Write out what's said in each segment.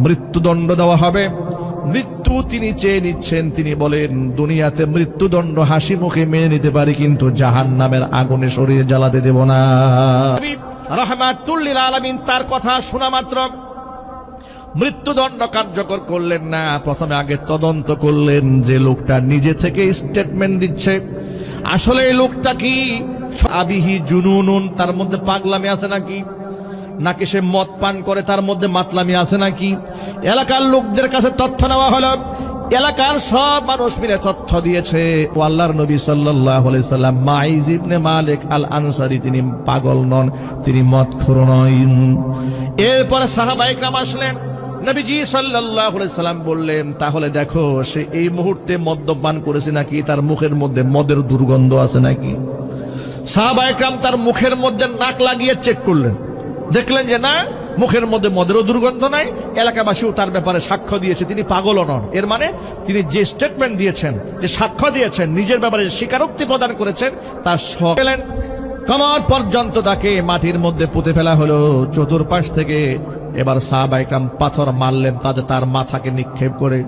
মৃত্যুদণ্ড দেওয়া হবে। মৃত্যু তিনি চেয়ে নিচ্ছেন, তিনি বলেন দুনিয়াতে মৃত্যুদণ্ড হাসি মুখে মেনে নিতে পারি, কিন্তু জাহান্নামের আগুনে শরীরে জ্বালাতে দেব না। রাহমাতুল লিল আলামিন তার কথা শোনা মাত্র মৃত্যুদণ্ড কার্যকর করলেন না। প্রথমে আগে তদন্ত করলেন যে লোকটা নিজে থেকে স্টেটমেন্ট দিচ্ছে, আসলে এই লোকটা কি আবিহি জুনুনুন, তার মধ্যে পাগলামি আছে নাকি সে মদ পান করে, তার মধ্যে মাতলামি আছে নাকি। এলাকার লোকদের কাছে তথ্য নেওয়া হলো, এলাকার সব মানুষ মিলে তথ্য দিয়েছে ও আল্লাহর নবী সাল্লাল্লাহু আলাইহি সাল্লাম মাইজ ইবনে মালিক আল আনসারী তিনি পাগল নন, তিনি মদখোর নন। এরপরে সাহাবায়ে কেরাম আসলেন, নবীজি সাল্লাল্লাহু আলাইহি সাল্লাম বললেন তাহলে দেখো সে এই মুহূর্তে মদ্যপান করেছে নাকি, তার মুখের মধ্যে মদের দুর্গন্ধ আছে নাকি। সাহাবায়ে কেরাম তার মুখের মধ্যে নাক লাগিয়ে চেক করলেন, দেখলেন যে না, মুখের মধ্যে মদেরও দুর্গন্ধ নাই। এলাকাবাসীও তার ব্যাপারে সাক্ষ্য দিয়েছে তিনি পাগলও নন। এর মানে তিনি যে স্টেটমেন্ট দিয়েছেন, যে সাক্ষ্য দিয়েছেন, নিজের ব্যাপারে স্বীকারোক্তি প্রদান করেছেন, তা পেলেন। কমর পর্যন্ত তাকে মাটির মধ্যে পুঁতে ফেলা হলো চতুর্পাশ থেকে। এবার সাহাবায়ে কেরাম পাথর মারলেন তার মাথাকে নিক্ষেপ করে।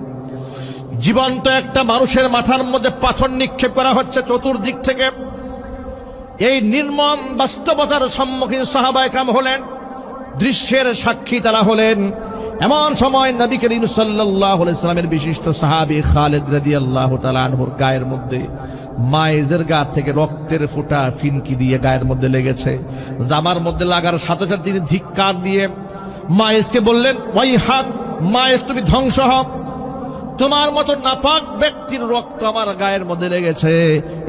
জীবন্ত একটা মানুষের মাথার মধ্যে পাথর নিক্ষেপ করা হচ্ছে চতুর্দিক থেকে। এই নির্মম বাস্তবতার সম্মুখীন সাহাবায়ে কেরাম হলেন, দৃশ্যের সাক্ষী তারা হলেন। এমন সময় নবী করিম সাল্লাল্লাহু আলাইহি সাল্লামের বিশিষ্ট সাহাবী খালিদ রাদিয়াল্লাহু তাআলা আনহুর গায়ের মধ্যে মায়েজের গা থেকে রক্তের ফোঁটা ফিনকি দিয়ে গায়ের মধ্যে লেগেছে। জামার মধ্যে লাগার সাথে সাথে তিনি ধিক্কার দিয়ে মায়েজকে বললেন, ওয়াইহাক মায়েজ, তুমি ধ্বংস হও, তোমার মতো নাপাক ব্যক্তির রক্ত আমার গায়ের মধ্যে লেগেছে।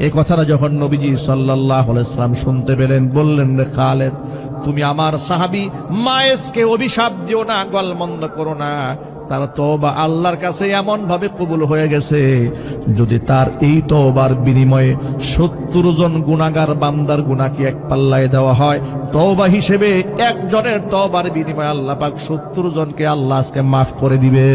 এই কথাটা যখন নবীজি সাল্লাল্লাহু আলাইহি সাল্লাম শুনতে পেলেন, বললেন, রে খালিদ, তুমি আমার সাহাবী মায়েজকে অভিশাপ দিও না, গলমন্দ করো না। তার তওবা আল্লাহর কাছে এমন ভাবে কবুল হয়ে গেছে, যদি তার এই তওবার বিনিময়ে 70 জন গুনাহগার বান্দার গুনাহ কি এক পাল্লায় দেওয়া হয়, তওবা হিসেবে একজনের তওবার বিনিময়ে আল্লাহ পাক 70 জনকে আল্লাহ আজকে মাফ করে দিবে।